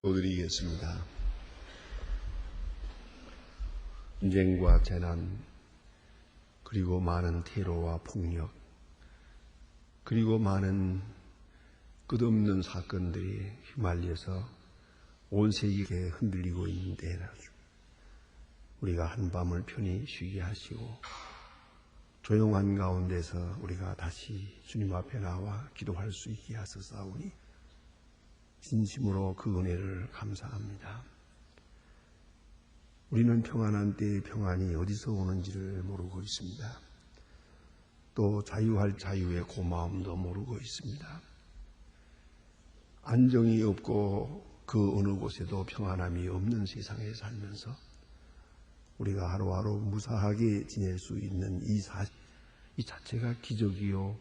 드리겠습니다. 전쟁과 재난, 그리고 많은 테러와 폭력, 그리고 많은 끝없는 사건들이 휘말려서 온 세계에 흔들리고 있는 때라 우리가 한밤을 편히 쉬게 하시고 조용한 가운데서 우리가 다시 주님 앞에 나와 기도할 수 있게 하소서오니 진심으로 그 은혜를 감사합니다. 우리는 평안한 때의 평안이 어디서 오는지를 모르고 있습니다. 또 자유할 자유의 고마움도 모르고 있습니다. 안정이 없고 그 어느 곳에도 평안함이 없는 세상에 살면서 우리가 하루하루 무사하게 지낼 수 있는 이 자체가 기적이요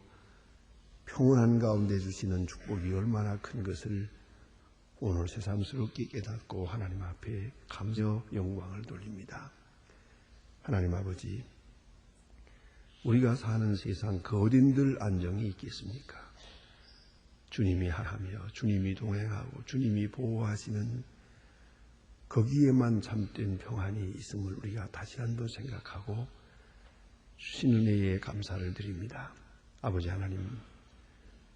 평온한 가운데 주시는 축복이 얼마나 큰 것을 오늘 새삼스럽게 깨닫고 하나님 앞에 감사 영광을 돌립니다. 하나님 아버지, 우리가 사는 세상 그 어딘들 안정이 있겠습니까? 주님이 하며 주님이 동행하고 주님이 보호하시는 거기에만 참된 평안이 있음을 우리가 다시 한번 생각하고 주신 은혜에 감사를 드립니다. 아버지 하나님,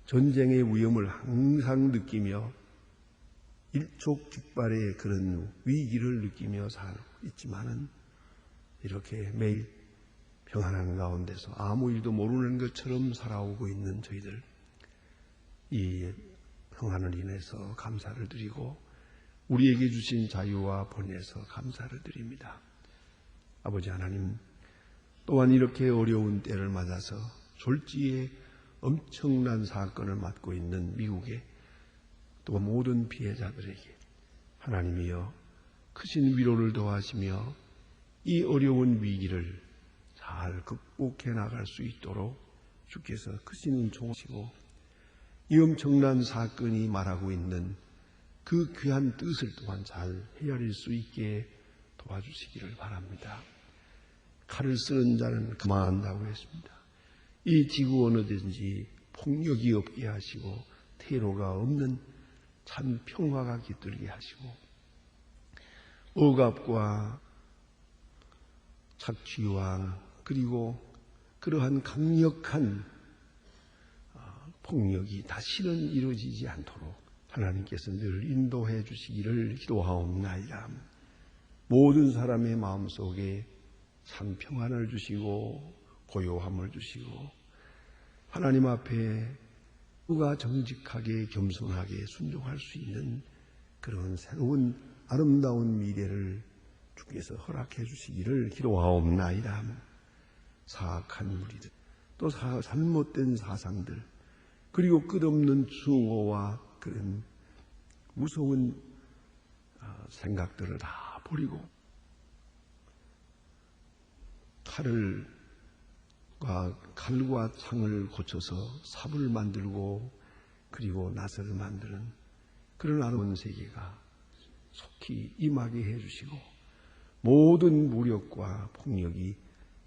전쟁의 위험을 항상 느끼며 일촉즉발의 그런 위기를 느끼며 살고 있지만은 이렇게 매일 평안한 가운데서 아무 일도 모르는 것처럼 살아오고 있는 저희들, 이 평안을 인해서 감사를 드리고 우리에게 주신 자유와 본에서 감사를 드립니다. 아버지 하나님, 또한 이렇게 어려운 때를 맞아서 졸지에 엄청난 사건을 맞고 있는 미국에 또 모든 피해자들에게 하나님이여 크신 위로를 더하시며 이 어려운 위기를 잘 극복해 나갈 수 있도록 주께서 크신 은총하시고 이 엄청난 사건이 말하고 있는 그 귀한 뜻을 또한 잘 헤아릴 수 있게 도와주시기를 바랍니다. 칼을 쓰는 자는 그만한다고 했습니다. 이 지구 어느든지 폭력이 없게 하시고 테러가 없는 참 평화가 깃들게 하시고 억압과 착취와 그리고 그러한 강력한 폭력이 다시는 이루어지지 않도록 하나님께서 늘 인도해 주시기를 기도하옵나이다. 모든 사람의 마음속에 참 평안을 주시고 고요함을 주시고 하나님 앞에 누가 정직하게 겸손하게 순종할 수 있는 그런 새로운 아름다운 미래를 주께서 허락해 주시기를 기도하옵나이다. 사악한 무리들, 또 잘못된 사상들, 그리고 끝없는 증오와 그런 무서운 생각들을 다 버리고 칼과 창을 고쳐서 삽을 만들고 그리고 나사를 만드는 그런 아름다운 세계가 속히 임하게 해주시고 모든 무력과 폭력이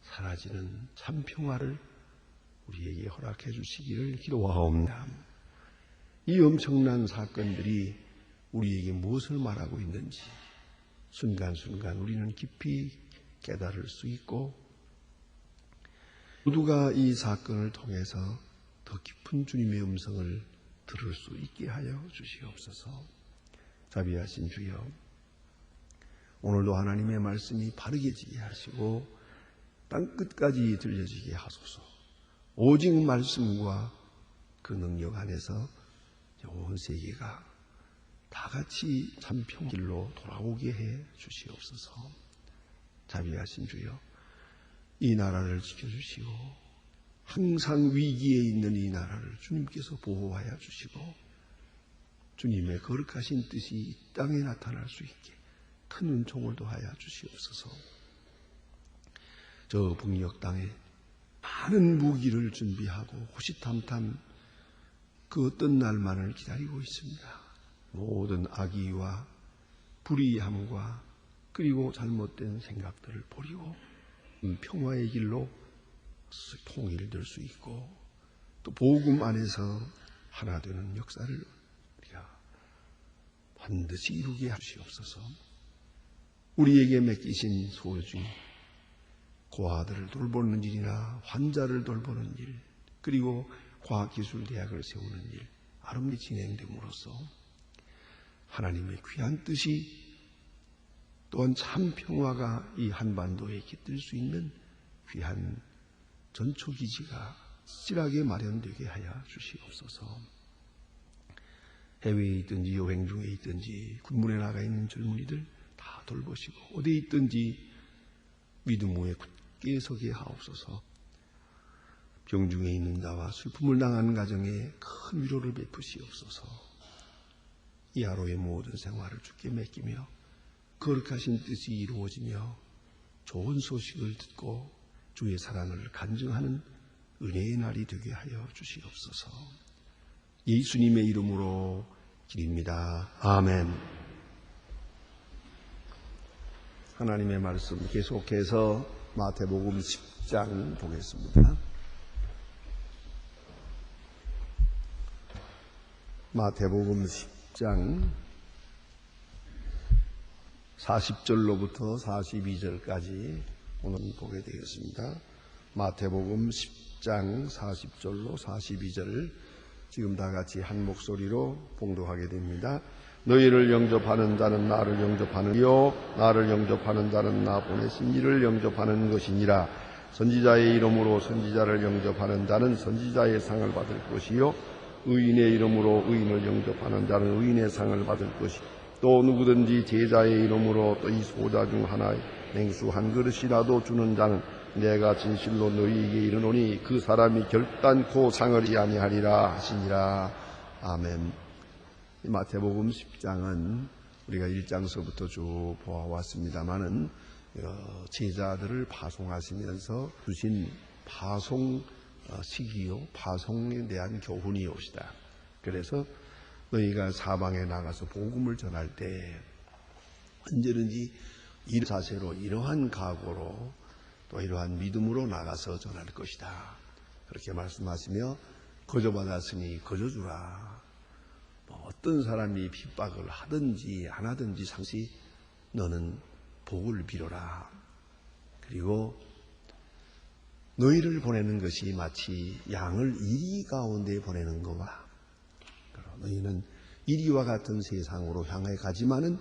사라지는 참 평화를 우리에게 허락해 주시기를 기도하옵나이다. 이 엄청난 사건들이 우리에게 무엇을 말하고 있는지 순간순간 우리는 깊이 깨달을 수 있고 모두가 이 사건을 통해서 더 깊은 주님의 음성을 들을 수 있게 하여 주시옵소서. 자비하신 주여, 오늘도 하나님의 말씀이 바르게 지게 하시고 땅끝까지 들려지게 하소서. 오직 말씀과 그 능력 안에서 온 세계가 다 같이 참 평길로 돌아오게 해 주시옵소서. 자비하신 주여, 이 나라를 지켜주시고 항상 위기에 있는 이 나라를 주님께서 보호하여 주시고 주님의 거룩하신 뜻이 이 땅에 나타날 수 있게 큰 은총을 더하여 주시옵소서. 저 북녘 땅에 많은 무기를 준비하고 호시탐탐 그 어떤 날만을 기다리고 있습니다. 모든 악의와 불의함과 그리고 잘못된 생각들을 버리고 평화의 길로 통일될 수 있고 또 복음 안에서 하나 되는 역사를 우리가 반드시 이루게 하시옵소서. 우리에게 맡기신 소중 고아들을 돌보는 일이나 환자를 돌보는 일, 그리고 과학기술대학을 세우는 일 아름답게 진행됨으로써 하나님의 귀한 뜻이 또한 참 평화가 이 한반도에 깃들 수 있는 귀한 전초기지가 실하게 마련되게 하여 주시옵소서. 해외에 있든지 여행 중에 있든지 군문에 나가 있는 젊은이들 다 돌보시고 어디에 있든지 믿음 위에 굳게 서게 하옵소서. 병중에 있는 자와 슬픔을 당하는 가정에 큰 위로를 베푸시옵소서. 이 하루의 모든 생활을 주께 맡기며 거룩하신 뜻이 이루어지며 좋은 소식을 듣고 주의 사랑을 간증하는 은혜의 날이 되게 하여 주시옵소서. 예수님의 이름으로 기립니다. 아멘. 하나님의 말씀 계속해서 마태복음 10장 보겠습니다. 마태복음 10장 40절로부터 42절까지 오늘 보게 되겠습니다. 마태복음 10장 40절로 42절 지금 다 같이 한 목소리로 봉독하게 됩니다. 너희를 영접하는 자는 나를 영접하는 이요 나를 영접하는 자는 나 보내신 이를 영접하는 것이니라. 선지자의 이름으로 선지자를 영접하는 자는 선지자의 상을 받을 것이요 의인의 이름으로 의인을 영접하는 자는 의인의 상을 받을 것이요 또 누구든지 제자의 이름으로 또 이 소자 중 하나의 냉수 한 그릇이라도 주는 자는 내가 진실로 너희에게 이르노니 그 사람이 결단코 상을 아니하리라 하시니라. 아멘. 마태복음 10장은 우리가 1장서부터 쭉 보아왔습니다마는 제자들을 파송하시면서 주신 파송 시기요, 파송에 대한 교훈이 옵시다. 그래서 너희가 사방에 나가서 복음을 전할 때 언제든지 이 자세로 이러한 각오로 또 이러한 믿음으로 나가서 전할 것이다. 그렇게 말씀하시며 거저받았으니 거저주라. 어떤 사람이 핍박을 하든지 안 하든지 상시 너는 복을 빌어라. 그리고 너희를 보내는 것이 마치 양을 이리 가운데 보내는 것과 너희는 이리와 같은 세상으로 향해 가지만은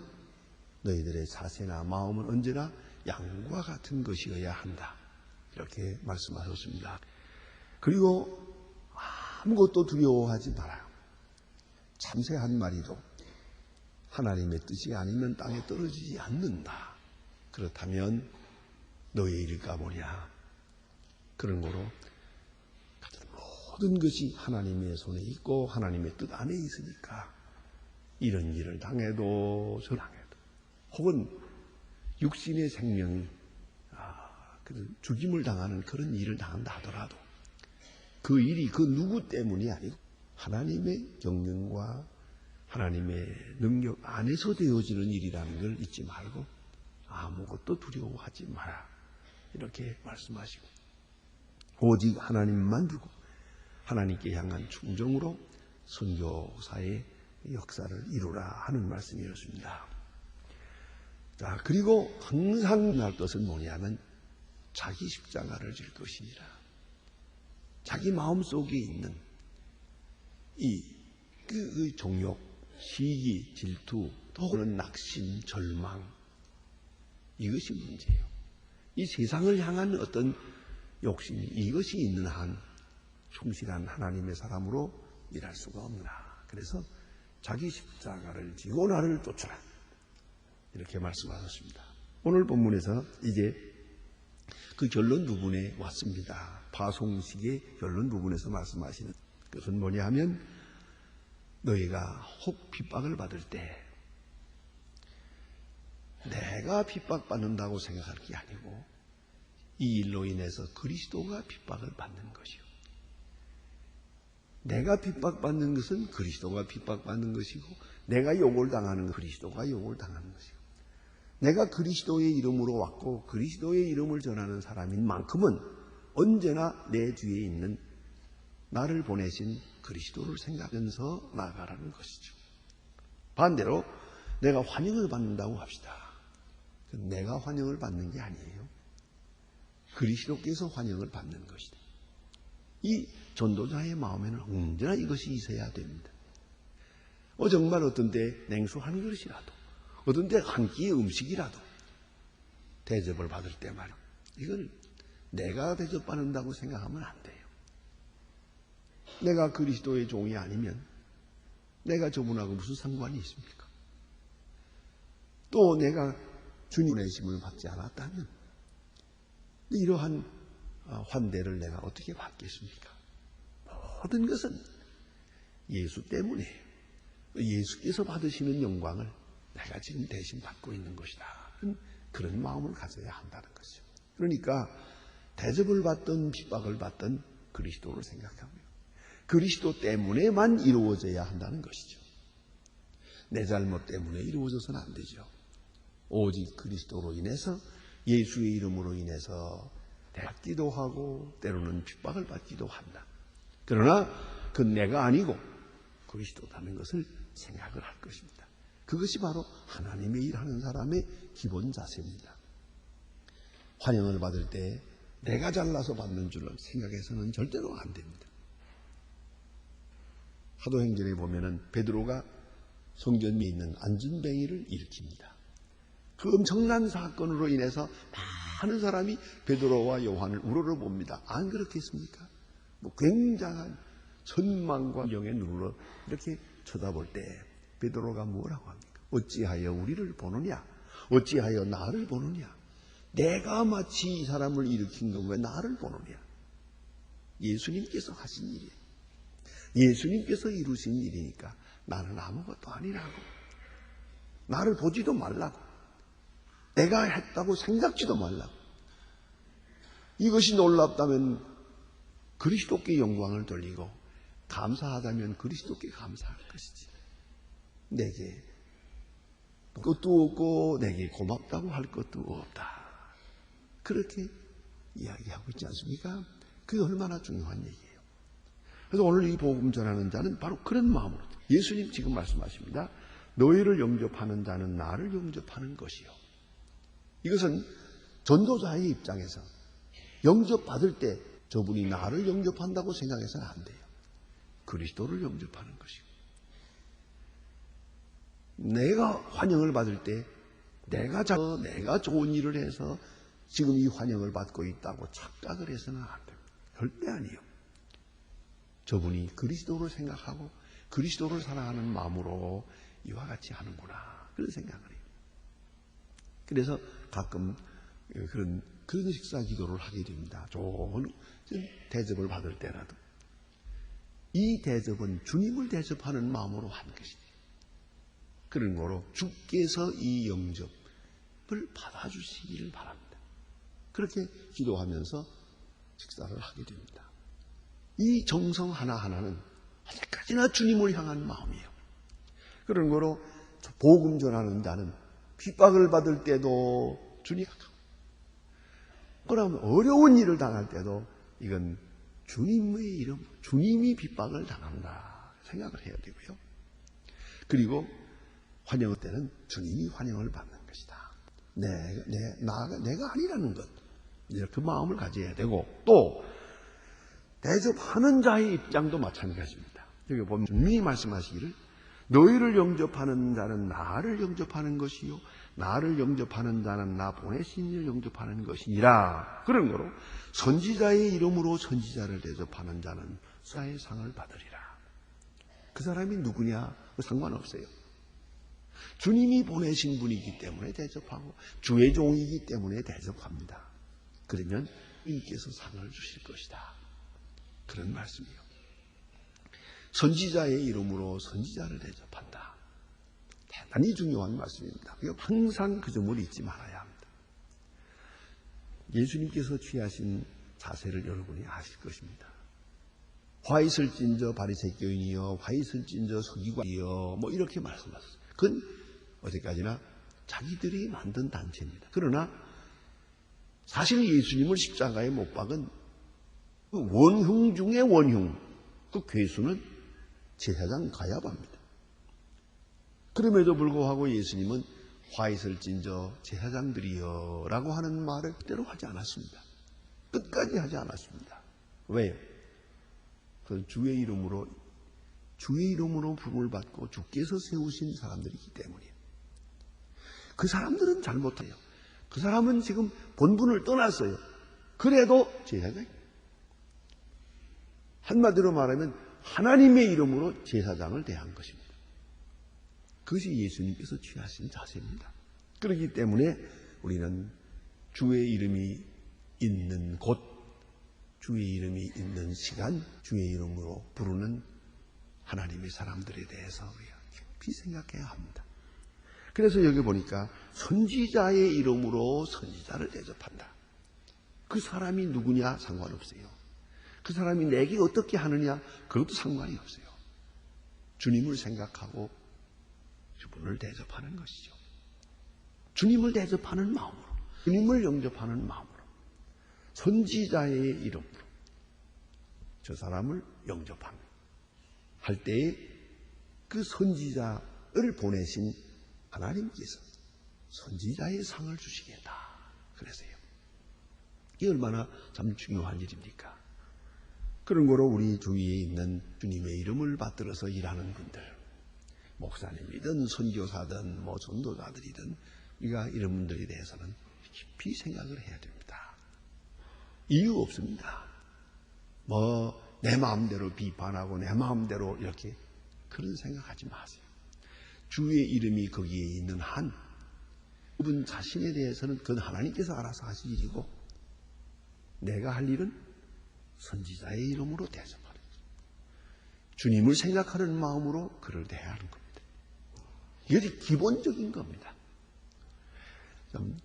너희들의 자세나 마음은 언제나 양과 같은 것이어야 한다. 이렇게 말씀하셨습니다. 그리고 아무것도 두려워하지 마라. 참새 한 마리도 하나님의 뜻이 아니면 땅에 떨어지지 않는다. 그렇다면 너의 일일까 뭐냐. 그런 거로 모든 것이 하나님의 손에 있고 하나님의 뜻 안에 있으니까 이런 일을 당해도 저 당해도 혹은 육신의 생명이 죽임을 당하는 그런 일을 당한다 하더라도 그 일이 그 누구 때문이 아니고 하나님의 경륜과 하나님의 능력 안에서 되어지는 일이라는 걸 잊지 말고 아무것도 두려워하지 마라. 이렇게 말씀하시고 오직 하나님만 두고 하나님께 향한 충정으로 선교사의 역사를 이루라 하는 말씀이었습니다. 자, 그리고 항상 할 것은 뭐냐면 자기 십자가를 질 것이니라. 자기 마음속에 있는 그 종욕, 시기, 질투, 또는 낙심, 절망 이것이 문제예요. 이 세상을 향한 어떤 욕심이 이것이 있는 한 충실한 하나님의 사람으로 일할 수가 없나. 그래서 자기 십자가를 지고 나를 쫓아라. 이렇게 말씀하셨습니다. 오늘 본문에서 이제 그 결론 부분에 왔습니다. 파송식의 결론 부분에서 말씀하시는 것은 뭐냐 하면 너희가 혹 핍박을 받을 때 내가 핍박받는다고 생각할 게 아니고 이 일로 인해서 그리스도가 핍박을 받는 것이요. 내가 핍박받는 것은 그리스도가 핍박받는 것이고 내가 욕을 당하는 그리스도가 욕을 당하는 것이고 내가 그리스도의 이름으로 왔고 그리스도의 이름을 전하는 사람인 만큼은 언제나 내 뒤에 있는 나를 보내신 그리스도를 생각하면서 나아가라는 것이죠. 반대로 내가 환영을 받는다고 합시다. 내가 환영을 받는 게 아니에요. 그리스도께서 환영을 받는 것이다. 이 전도자의 마음에는 언제나 이것이 있어야 됩니다. 정말 어떤 때 냉수 한 그릇이라도, 어떤 때 한 끼의 음식이라도 대접을 받을 때 말이야. 이걸 내가 대접받는다고 생각하면 안 돼요. 내가 그리스도의 종이 아니면 내가 저분하고 무슨 상관이 있습니까? 또 내가 주님의 내심을 받지 않았다면 이러한 환대를 내가 어떻게 받겠습니까? 모든 것은 예수 때문에 예수께서 받으시는 영광을 내가 지금 대신 받고 있는 것이다. 그런 마음을 가져야 한다는 것이죠. 그러니까 대접을 받든 핍박을 받든 그리스도를 생각하고요. 그리스도 때문에만 이루어져야 한다는 것이죠. 내 잘못 때문에 이루어져서는 안 되죠. 오직 그리스도로 인해서, 예수의 이름으로 인해서 받기도 하고 때로는 핍박을 받기도 한다. 그러나 그건 내가 아니고 그리스도라는 것을 생각을 할 것입니다. 그것이 바로 하나님의 일하는 사람의 기본 자세입니다. 환영을 받을 때 내가 잘나서 받는 줄을 생각해서는 절대로 안 됩니다. 사도행전에 보면은 베드로가 성전 위에 있는 안전뱅이를 일으킵니다. 그 엄청난 사건으로 인해서 많은 사람이 베드로와 요한을 우러러봅니다. 안 그렇겠습니까? 굉장한 천만과 영의 눈으로 이렇게 쳐다볼 때 베드로가 뭐라고 합니까? 어찌하여 우리를 보느냐? 어찌하여 나를 보느냐? 내가 마치 이 사람을 일으킨 건가 나를 보느냐? 예수님께서 하신 일이에요. 예수님께서 이루신 일이니까 나는 아무것도 아니라고. 나를 보지도 말라고. 내가 했다고 생각지도 말라고. 이것이 놀랍다면 그리스도께 영광을 돌리고 감사하다면 그리스도께 감사할 것이지. 내게 것도 없고 내게 고맙다고 할 것도 없다. 그렇게 이야기하고 있지 않습니까? 그게 얼마나 중요한 얘기예요. 그래서 오늘 이 복음 전하는 자는 바로 그런 마음으로, 예수님 지금 말씀하십니다. 너희를 영접하는 자는 나를 영접하는 것이요. 이것은 전도자의 입장에서 영접받을 때 저분이 나를 영접한다고 생각해서는 안 돼요. 그리스도를 영접하는 것이고, 내가 환영을 받을 때 내가 좋은 일을 해서 지금 이 환영을 받고 있다고 착각을 해서는 안 됩니다. 절대 아니에요. 저분이 그리스도를 생각하고 그리스도를 사랑하는 마음으로 이와 같이 하는구나, 그런 생각을 해요. 그래서 가끔 그런 식사 기도를 하게 됩니다. 좋은 대접을 받을 때라도 이 대접은 주님을 대접하는 마음으로 하는 것입니다. 그런 거로 주께서 이 영접을 받아주시기를 바랍니다. 그렇게 기도하면서 식사를 하게 됩니다. 이 정성 하나하나는 언제까지나 주님을 향한 마음이에요. 그런 거로 복음 전하는 자는 핍박을 받을 때도 주님, 그러면 어려운 일을 당할 때도 이건 주님의 이름, 주님이 핍박을 당한다 생각을 해야 되고요. 그리고 환영 때는 주님이 환영을 받는 것이다. 내가 아니라는 것, 그 마음을 가져야 되고, 또 대접하는 자의 입장도 마찬가지입니다. 여기 보면 분명히 말씀하시기를 너희를 영접하는 자는 나를 영접하는 것이요 나를 영접하는 자는 나 보내신 이를 영접하는 것이니라. 그런 거로 선지자의 이름으로 선지자를 대접하는 자는 사의 상을 받으리라. 그 사람이 누구냐 상관없어요. 주님이 보내신 분이기 때문에 대접하고 주의 종이기 때문에 대접합니다. 그러면 주님께서 상을 주실 것이다. 그런 말씀이요. 선지자의 이름으로 선지자를 대접한다. 대단히 중요한 말씀입니다. 항상 그 점을 잊지 말아야 합니다. 예수님께서 취하신 자세를 여러분이 아실 것입니다. 화 있을진저 바리새교인이여, 화 있을진저 서기관이여, 이렇게 말씀하셨어요. 그건 어디까지나 자기들이 만든 단체입니다. 그러나 사실 예수님을 십자가에 못 박은 원흉 중의 원흉, 그 괴수는 제사장 가야바입니다. 그럼에도 불구하고 예수님은 화 있을진저 제사장들이여 라고 하는 말을 그대로 하지 않았습니다. 끝까지 하지 않았습니다. 왜요? 그건 주의 이름으로 부름을 받고 주께서 세우신 사람들이기 때문이에요. 그 사람들은 잘못해요. 그 사람은 지금 본분을 떠났어요. 그래도 제사장이에요. 한마디로 말하면 하나님의 이름으로 제사장을 대한 것입니다. 그것이 예수님께서 취하신 자세입니다. 그렇기 때문에 우리는 주의 이름이 있는 곳, 주의 이름이 있는 시간, 주의 이름으로 부르는 하나님의 사람들에 대해서 우리가 깊이 생각해야 합니다. 그래서 여기 보니까 선지자의 이름으로 선지자를 대접한다. 그 사람이 누구냐 상관없어요. 그 사람이 내게 어떻게 하느냐 그것도 상관이 없어요. 주님을 생각하고 주분을 대접하는 것이죠. 주님을 대접하는 마음으로, 주님을 영접하는 마음으로, 선지자의 이름으로 저 사람을 영접하는 할 때에 그 선지자를 보내신 하나님께서 선지자의 상을 주시겠다 그랬어요. 이게 얼마나 참 중요한 일입니까? 그런 거로 우리 주위에 있는 주님의 이름을 받들어서 일하는 분들, 목사님이든 선교사든 뭐 전도자들이든 우리가 이런 분들에 대해서는 깊이 생각을 해야 됩니다. 이유 없습니다. 뭐 내 마음대로 비판하고 내 마음대로 이렇게 그런 생각하지 마세요. 주의 이름이 거기에 있는 한 그분 자신에 대해서는 그건 하나님께서 알아서 하실 일이고 내가 할 일은 선지자의 이름으로 대접하는 거예요. 주님을 생각하는 마음으로 그를 대하는 겁니다. 이것이 기본적인 겁니다. 좀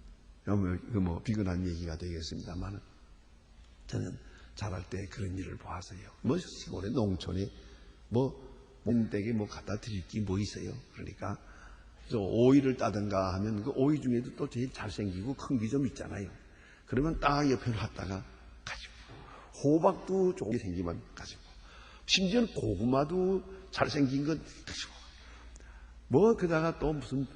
비근한 얘기가 되겠습니다만 저는 자랄 때 그런 일을 보았어요. 뭐 시골에 농촌에 몸댁에 갖다 드릴 게 뭐 있어요. 그러니까 오이를 따든가 하면 그 오이 중에도 또 제일 잘생기고 큰 게 좀 있잖아요. 그러면 딱 옆에 놨다가 가지고 호박도 좋게 생기면 가지고 심지어는 고구마도 잘생긴 건 가지고 그다가 또 무슨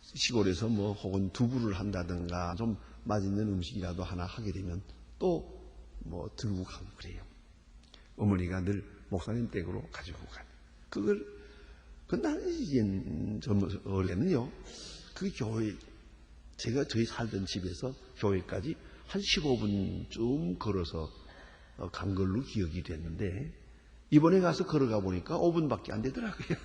시골에서 혹은 두부를 한다든가 좀 맛있는 음식이라도 하나 하게 되면 또 들고 가고 그래요. 어머니가 늘 목사님 댁으로 가지고 가요. 그걸 나는 어려는요. 그 교회 제가 저희 살던 집에서 교회까지 한 15분쯤 걸어서 간 걸로 기억이 됐는데 이번에 가서 걸어가 보니까 5분밖에 안 되더라고요.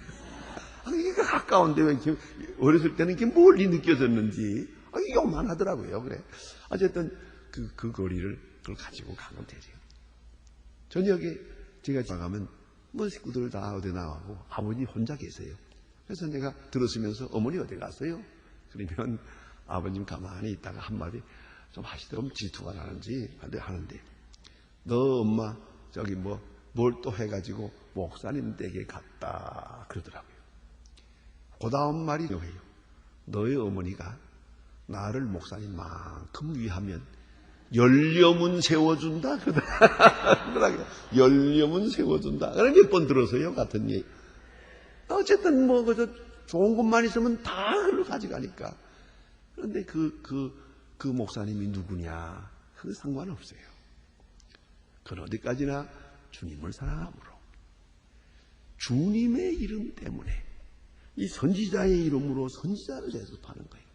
이게 가까운데 왜 이렇게 어렸을 때는 이게 멀리 느껴졌는지 요만하더라고요. 그래. 어쨌든 그 거리를 그걸 가지고 가면 되죠. 저녁에 제가 나가면 식구들 다 어디 나가고 아버지 혼자 계세요. 그래서 내가 들었으면서 어머니 어디 갔어요? 그러면 아버님 가만히 있다가 한마디 좀 하시더라고요. 질투가 나는지 하는데 너 엄마 저기 뭘 또 해가지고 목사님 댁에 갔다 그러더라고요. 그 다음 말이 뭐예요? 너의 어머니가 나를 목사님만큼 위하면 연료문 세워준다 그러더라고요. 연료문 세워준다. 그런 몇 번 들어서요 같은 얘기. 어쨌든 그저 좋은 것만 있으면 다 그걸 가져가니까. 그런데 그 목사님이 누구냐 그 상관없어요. 그건 어디까지나 주님을 사랑함으로 주님의 이름 때문에 이 선지자의 이름으로 선지자를 대접하는 거예요.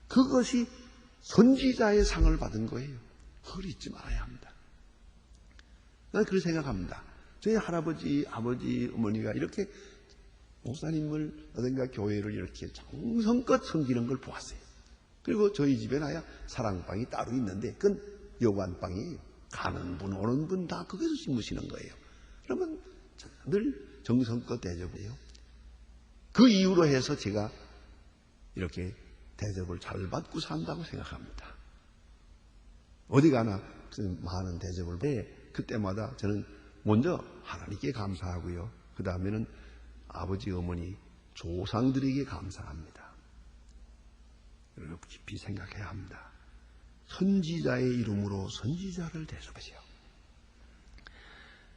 그것이 선지자의 상을 받은 거예요. 그걸 잊지 말아야 합니다. 나는 그렇게 생각합니다. 저희 할아버지, 아버지, 어머니가 이렇게 목사님을 어딘가 교회를 이렇게 정성껏 섬기는 걸 보았어요. 그리고 저희 집에 나야 사랑방이 따로 있는데 그건 여관방이에요. 가는 분, 오는 분 다 거기서 심으시는 거예요. 그러면 늘 정성껏 대접해요. 그 이유로 해서 제가 이렇게 대접을 잘 받고 산다고 생각합니다. 어디 가나 많은 대접을 해. 그때마다 저는 먼저 하나님께 감사하고요. 그 다음에는 아버지, 어머니, 조상들에게 감사합니다. 여러분 깊이 생각해야 합니다. 선지자의 이름으로 선지자를 대접하시오.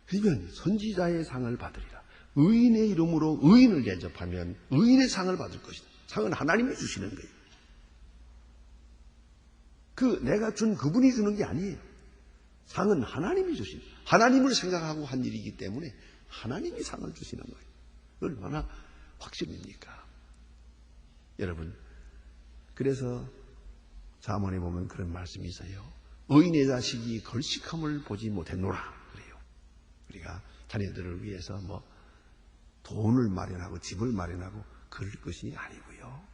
그러면 선지자의 상을 받으리라. 의인의 이름으로 의인을 대접하면 의인의 상을 받을 것이다. 상은 하나님이 주시는 거예요. 내가 준 그분이 주는 게 아니에요. 상은 하나님이 주시는 거예요. 하나님을 생각하고 한 일이기 때문에 하나님이 상을 주시는 거예요. 얼마나 확신입니까? 여러분, 그래서 잠언에 보면 그런 말씀이 있어요. 의인의 자식이 걸식함을 보지 못했노라 그래요. 우리가 자녀들을 위해서 돈을 마련하고 집을 마련하고 그럴 것이 아니고요.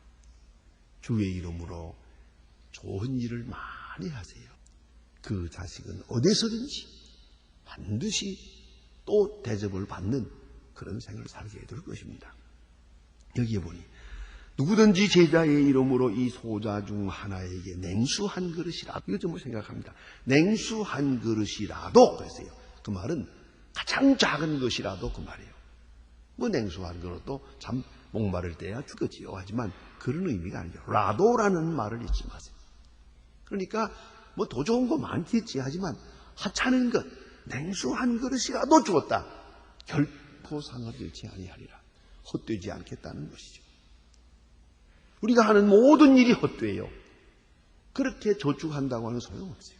주의 이름으로 좋은 일을 많이 하세요. 그 자식은 어디서든지 반드시 또 대접을 받는 그런 생을 살게 해둘 것입니다. 여기에 보니 누구든지 제자의 이름으로 이 소자 중 하나에게 냉수 한 그릇이라도, 이거 좀 생각합니다. 냉수 한 그릇이라도 그랬어요. 그 말은 가장 작은 것이라도 그 말이에요. 냉수 한 그릇도 참 목마를 때야 죽겠지요. 하지만 그런 의미가 아니죠. 라도라는 말을 잊지 마세요. 그러니까 더 좋은 거 많겠지. 하지만 하찮은 것, 냉수 한 그릇이라도 주었다. 결코 상을 잃지 아니하리라. 헛되지 않겠다는 것이죠. 우리가 하는 모든 일이 헛되요. 그렇게 저축한다고 하면 소용없어요.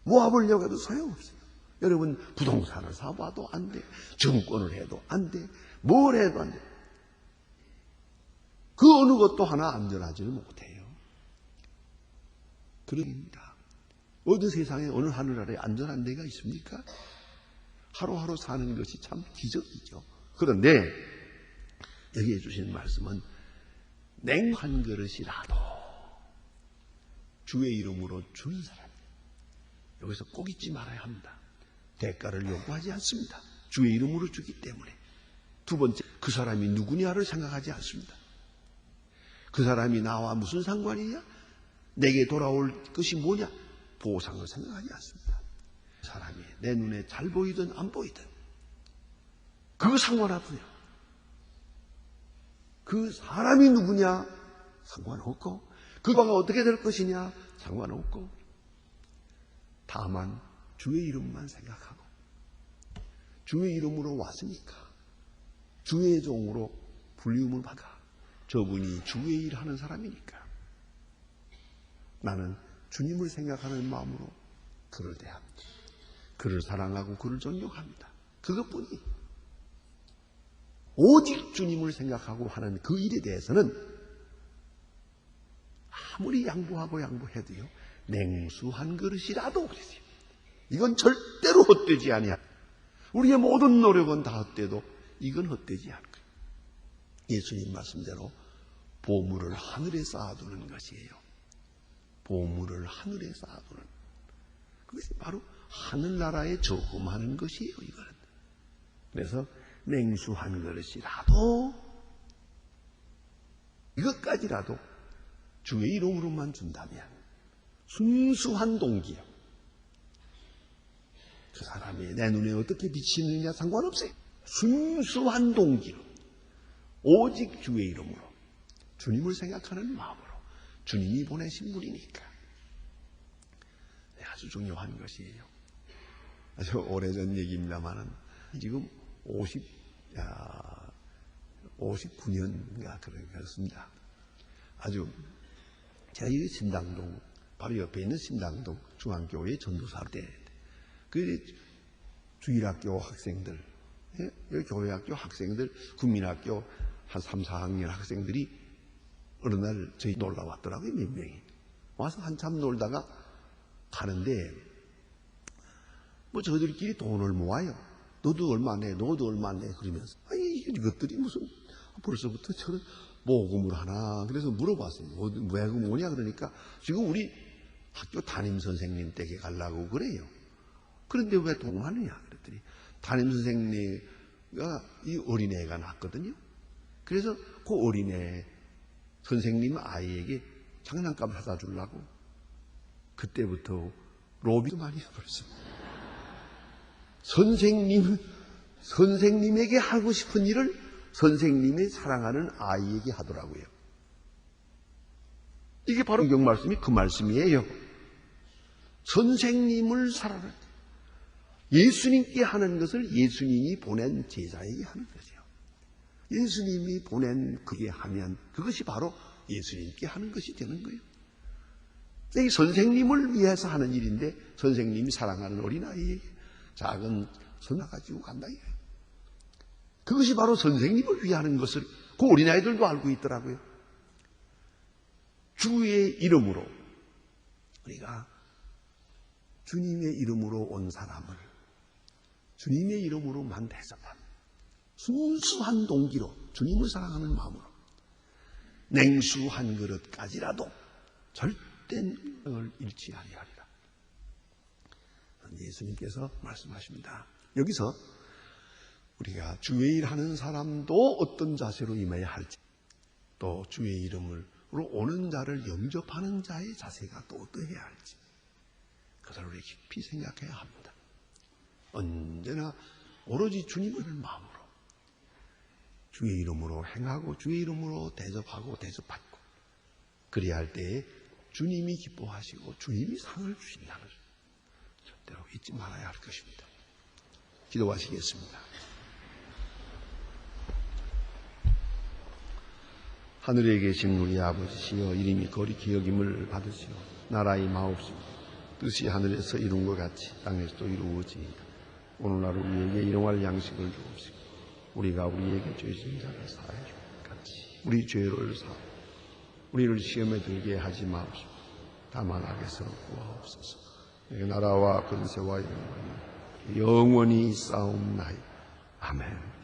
모아보려고 해도 소용없어요. 여러분, 부동산을 사봐도 안 돼. 증권을 해도 안 돼. 뭘 해도 안 돼. 그 어느 것도 하나 안전하지를 못해요. 그럽니다. 어느 세상에 어느 하늘아래 안전한 데가 있습니까? 하루하루 사는 것이 참 기적이죠. 그런데 여기에 주신 말씀은 냉 한 그릇이라도 주의 이름으로 준 사람, 여기서 꼭 잊지 말아야 합니다. 대가를 요구하지 않습니다. 주의 이름으로 주기 때문에. 두 번째, 그 사람이 누구냐를 생각하지 않습니다. 그 사람이 나와 무슨 상관이냐? 내게 돌아올 것이 뭐냐? 보상을 생각하지 않습니다. 그 사람이 내 눈에 잘 보이든 안 보이든 그거 상관없어요. 그 사람이 누구냐? 상관없고, 그가 어떻게 될 것이냐? 상관없고, 다만 주의 이름만 생각하고, 주의 이름으로 왔으니까 주의 종으로 불리움을 받아. 저분이 주의 일 하는 사람이니까 나는 주님을 생각하는 마음으로 그를 대합니다. 그를 사랑하고 그를 존경합니다. 그것뿐이. 오직 주님을 생각하고 하는 그 일에 대해서는 아무리 양보해도요, 냉수 한 그릇이라도 그랬어요. 이건 절대로 헛되지 아니야. 우리의 모든 노력은 다 헛되도 이건 헛되지 않을 거예요. 예수님 말씀대로 보물을 하늘에 쌓아두는 것이에요. 보물을 하늘에 쌓아두는, 그것이 바로 하늘나라에 저금하는 것이에요. 이거는. 그래서 냉수 한 그릇이라도, 이것까지라도 주의 이름으로만 준다면 순수한 동기요. 그 사람이 내 눈에 어떻게 비치느냐 상관없어요. 순수한 동기로 오직 주의 이름으로 주님을 생각하는 마음으로, 주님이 보내신 분이니까. 아주 중요한 것이에요. 아주 오래전 얘기입니다만은 지금 59년인가 그렇습니다. 아주 제가 이 신당동 바로 옆에 있는 신당동 중앙교회 전도사 때 그 주일학교 학생들, 교회학교 학생들, 국민학교 한 3, 4학년 학생들이 어느 날 저희 놀러 왔더라고요. 몇 명이 와서 한참 놀다가 가는데 저희들끼리 돈을 모아요. 너도 얼마 내, 너도 얼마 내, 그러면서 이것들이 무슨 벌써부터 저런 모금을 하나. 그래서 물어봤어요. 왜 뭐냐 그러니까 지금 우리 학교 담임 선생님 댁에 가려고 그래요. 그런데 왜 동하느냐 그랬더니 담임 선생님가 이 어린애가 낳았거든요. 그래서 그 어린애 선생님 아이에게 장난감 사다 주려고 그때부터 로비도 많이 해버렸습니다. 선생님에게 하고 싶은 일을 선생님이 사랑하는 아이에게 하더라고요. 이게 바로 성경 말씀이 그 말씀이에요. 선생님을 사랑할 때 예수님께 하는 것을 예수님이 보낸 제자에게 하는 거죠. 예수님이 보낸 그게 하면 그것이 바로 예수님께 하는 것이 되는 거예요. 이 선생님을 위해서 하는 일인데 선생님이 사랑하는 어린아이에게 작은 선물 가지고 간다 이거예요. 그것이 바로 선생님을 위하는 것을 그 어린아이들도 알고 있더라고요. 주의 이름으로 우리가 주님의 이름으로 온 사람을 주님의 이름으로만 대접하는 순수한 동기로 주님을 사랑하는 마음으로 냉수 한 그릇까지라도 절대를 잃지 아니하리라. 예수님께서 말씀하십니다. 여기서 우리가 주의 일 하는 사람도 어떤 자세로 임해야 할지, 또 주의 이름으로 오는 자를 영접하는 자의 자세가 또 어떠해야 할지 그것을 우리 깊이 생각해야 합니다. 언제나 오로지 주님을 마음으로 주의 이름으로 행하고 주의 이름으로 대접하고 대접받고 그리야 할 때에 주님이 기뻐하시고 주님이 상을 주신다는 것을 절대로 잊지 말아야 할 것입니다. 기도하시겠습니다. 하늘에 계신 우리 아버지시여, 이름이 거룩히 여김을 받으시오. 나라의 마옵시고 뜻이 하늘에서 이룬 것 같이 땅에서도 이루어지이다. 오늘날 우리에게 일용할 양식을 주옵시고 우리가 우리에게 죄진 자를 사하여 줄 것 같이 우리 죄를 사하여 우리를 시험에 들게 하지 마옵시고 다만 악에서 구하옵소서. 나라와 권세와 영광이 영원히 싸움나이. 아멘.